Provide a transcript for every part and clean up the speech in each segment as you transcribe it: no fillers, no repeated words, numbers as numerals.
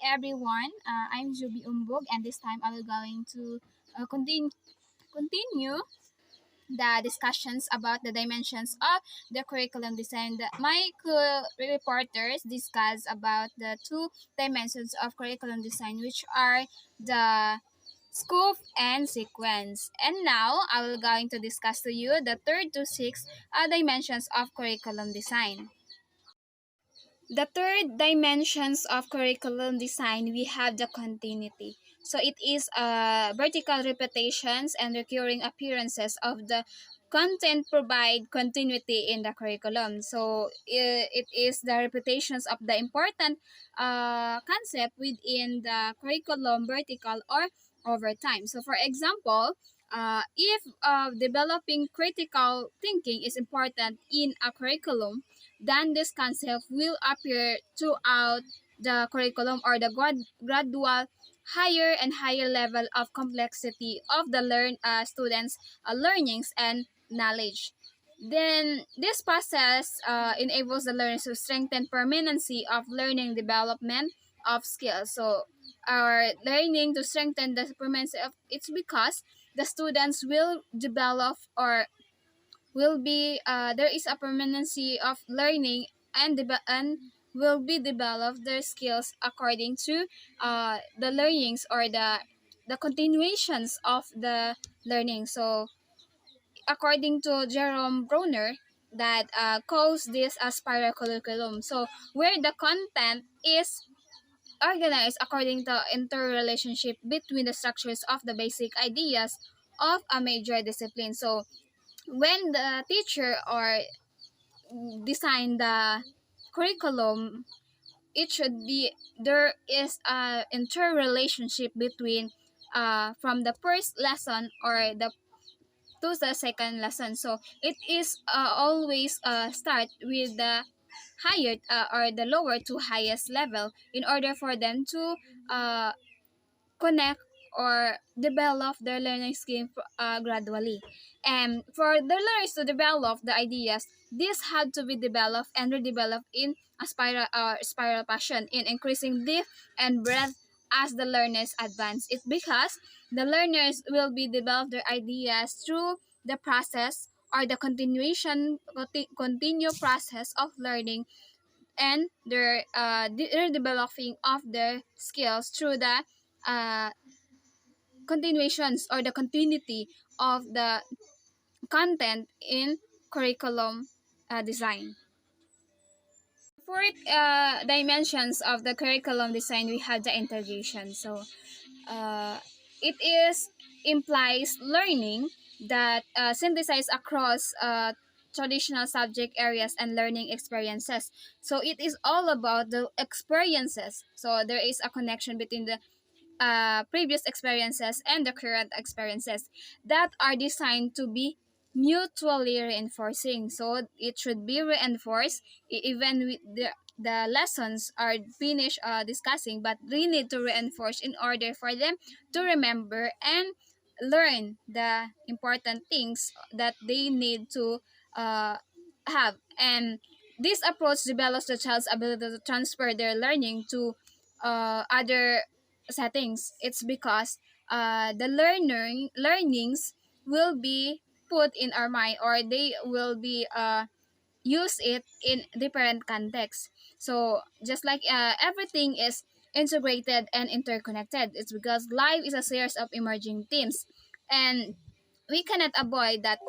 everyone. I'm Juby Umbog, and this time I will going to continue the discussions about the dimensions of the curriculum design. My co-reporters discuss about the two dimensions of curriculum design, which are the scope and sequence. And now I will going to discuss to you the third to sixth dimensions of curriculum design. The third dimensions of curriculum design, we have the continuity. So it is vertical repetitions and recurring appearances of the content provide continuity in the curriculum. So it is the repetitions of the important concept within the curriculum vertical or over time. So for example, if developing critical thinking is important in a curriculum, then this concept will appear throughout the curriculum or the gradual higher and higher level of complexity of the students' learnings and knowledge. Then this process enables the learners to strengthen permanency of learning development of skills. So our learning to strengthen the permanency of it's because the students will develop or will be there is a permanency of learning and will be develop their skills according to the learnings or the continuations of the learning. So according to Jerome Bruner, that calls this a spiral curriculum. So where the content is organized according to interrelationship between the structures of the basic ideas of a major discipline. So when the teacher or design the curriculum, it should be there is a interrelationship between from the first lesson or the to the second lesson. So it is always start with the higher or the lower to highest level in order for them to uh, connect or develop their learning skill gradually. And for the learners to develop the ideas, this had to be developed and redeveloped in a spiral fashion in increasing depth and breadth as the learners advance. It's because the learners will be develop their ideas through the process or the continue process of learning and their developing of their skills through the uh, continuations or the continuity of the content in curriculum design. Fourth dimensions of the curriculum design, we have the integration. So uh, it is implies learning that synthesize across traditional subject areas and learning experiences. So it is all about the experiences. So there is a connection between the previous experiences and the current experiences that are designed to be mutually reinforcing. So it should be reinforced even with the lessons are finished discussing, but we need to reinforce in order for them to remember and learn the important things that they need to uh, have. And this approach develops the child's ability to transfer their learning to other settings. It's because the learnings will be put in our mind or they will be use it in different contexts. So just like everything is integrated and interconnected, it's because life is a series of emerging themes, and we cannot avoid that.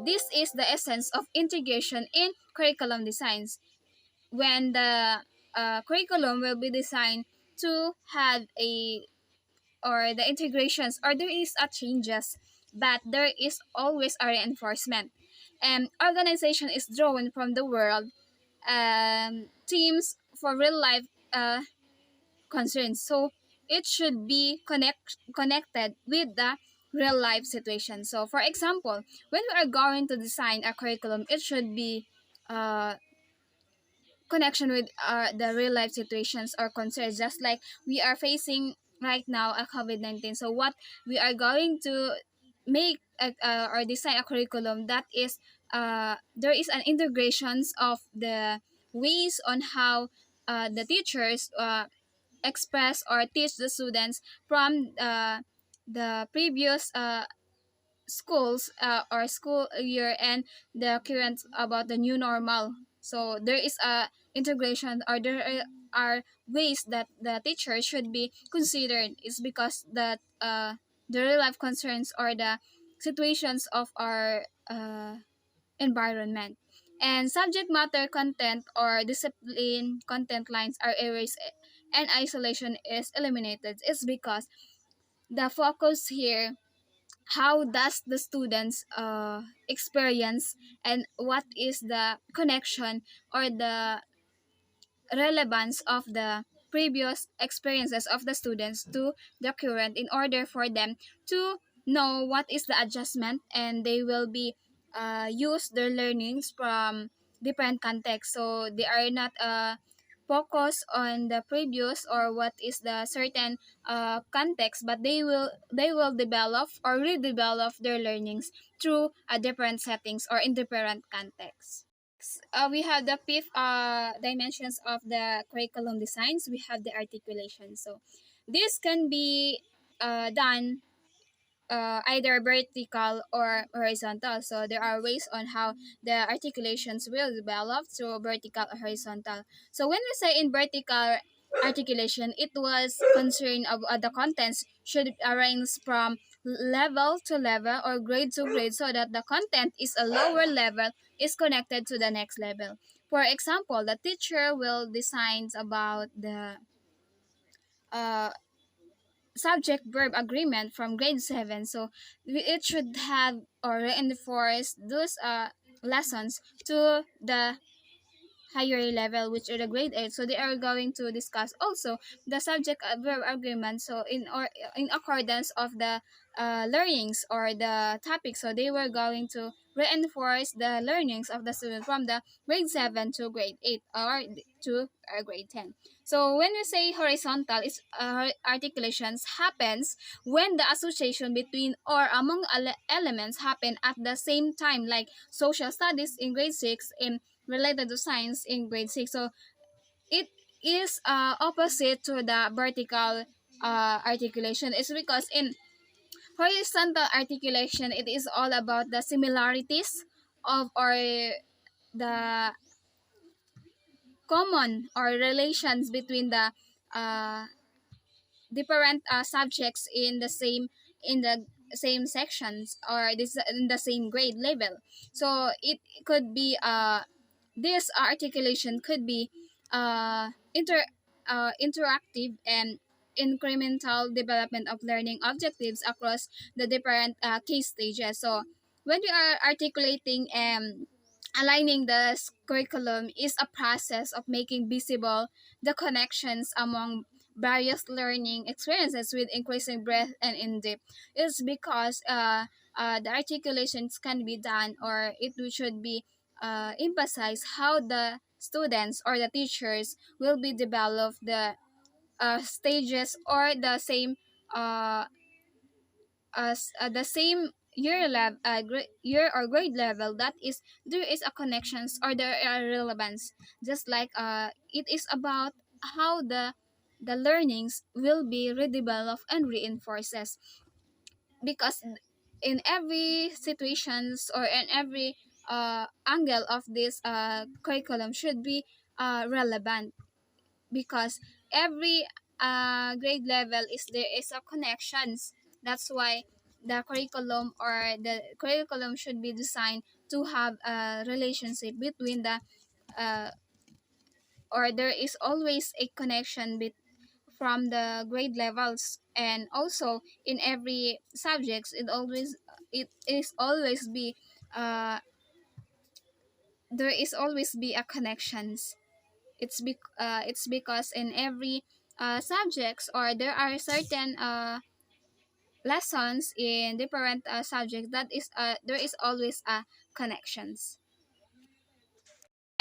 This is the essence of integration in curriculum designs when the curriculum will be designed to have a or the integrations or there is a changes, but there is always a reinforcement, and organization is drawn from the world teams for real life concerns. So it should be connected with the real life situation. So for example, when we are going to design a curriculum, it should be uh, connection with the real life situations or concerns, just like we are facing right now a COVID-19. So what we are going to make or design a curriculum that is there is an integrations of the ways on how the teachers express or teach the students from the previous schools or school year and the current about the new normal. So there is a integration, or there are ways that the teacher should be considered. It's because that the real life concerns or the situations of our environment, and subject matter content or discipline content lines are erased and isolation is eliminated. It's because the focus here, how does the students experience, and what is the connection or the relevance of the previous experiences of the students to the current, in order for them to know what is the adjustment, and they will be use their learnings from different contexts, so they are not focus on the previous or what is the certain context, but they will develop or redevelop their learnings through different settings or in different contexts. We have the fifth dimensions of the curriculum designs. We have the articulation. So this can be done either vertical or horizontal. So there are ways on how the articulations will develop through vertical or horizontal. So when we say in vertical articulation, it was concerned of the contents should arrange from level to level or grade to grade, so that the content is a lower level is connected to the next level. For example, the teacher will design about the uh, subject verb agreement from grade 7, so it should have or reinforce those lessons to the higher level, which are the grade 8. So they are going to discuss also the subject verb agreement, so in accordance of the learnings or the topic. So they were going to reinforce the learnings of the student from the grade 7 to grade 8 or to grade 10. So when we say horizontal, it's articulations happens when the association between or among elements happen at the same time, like social studies in grade 6 in related to science in grade 6. So it is opposite to the vertical articulation. It's because in horizontal articulation, it is all about the similarities of or the common or relations between the uh, different subjects in the same sections or this in the same grade level. So it could be this articulation could be interactive and incremental development of learning objectives across the different case stages. So when we are articulating and aligning the curriculum is a process of making visible the connections among various learning experiences with increasing breadth and in depth. It's because the articulations can be done, or it should be emphasize how the students or the teachers will be develop the stages or the same uh, as the same year or grade level, that is there is a connections or there are relevance, just like it is about how the learnings will be redeveloped and reinforces, because in every situations or in every angle of this curriculum should be relevant, because every grade level is there is a connections. That's why the curriculum should be designed to have a relationship between the uh, or there is always a connection from the grade levels, and also in every subjects it is always be uh, there is always be a connections. It's because in every subjects, or there are certain lessons in different subjects, that is there is always a connections.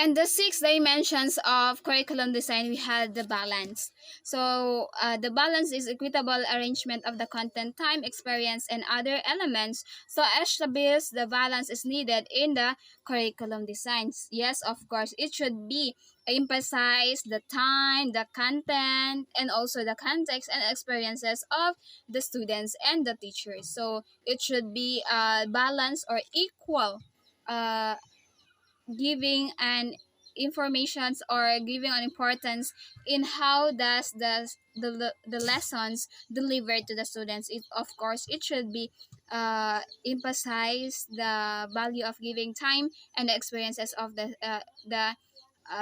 And the six dimensions of curriculum design, we had the balance. So the balance is equitable arrangement of the content, time, experience, and other elements. So establish the balance is needed in the curriculum designs. Yes, of course, it should be emphasize the time, the content, and also the context and experiences of the students and the teachers. So it should be balanced or equal, uh, giving an informations or giving an importance in how does the lessons delivered to the students. It, of course, it should be emphasize the value of giving time and the experiences of the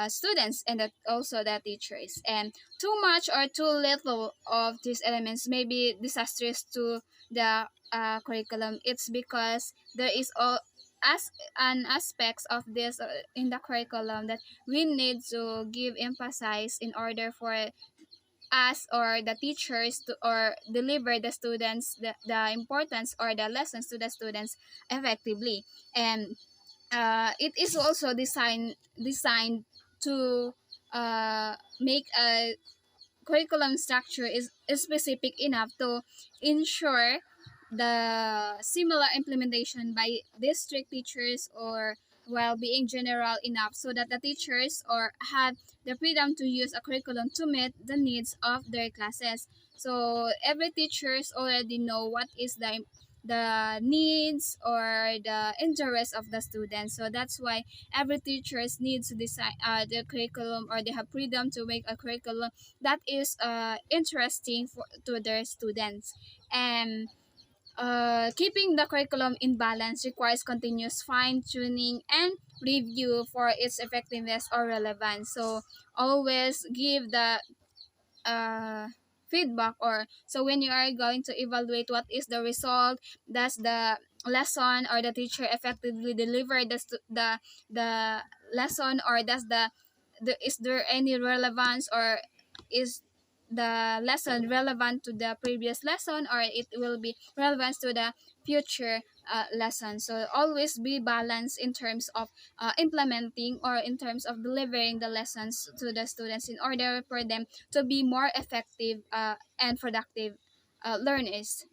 students and also the teachers. And too much or too little of these elements may be disastrous to the curriculum. It's because there is all as an aspects of this in the curriculum that we need to give emphasize in order for us or the teachers to or deliver the students the importance or the lessons to the students effectively. And it is also designed to make a curriculum structure is specific enough to ensure the similar implementation by district teachers or while being general enough so that the teachers or have the freedom to use a curriculum to meet the needs of their classes. So every teachers already know what is the needs or the interest of the students. So that's why every teachers needs to design the curriculum or they have freedom to make a curriculum that is interesting for to their students. And keeping the curriculum in balance requires continuous fine tuning and review for its effectiveness or relevance. So always give the uh, feedback, or so when you are going to evaluate what is the result, does the lesson or the teacher effectively deliver the lesson, or does is there any relevance, or is the lesson relevant to the previous lesson, or it will be relevant to the future lesson. So always be balanced in terms of implementing or in terms of delivering the lessons to the students in order for them to be more effective and productive learners.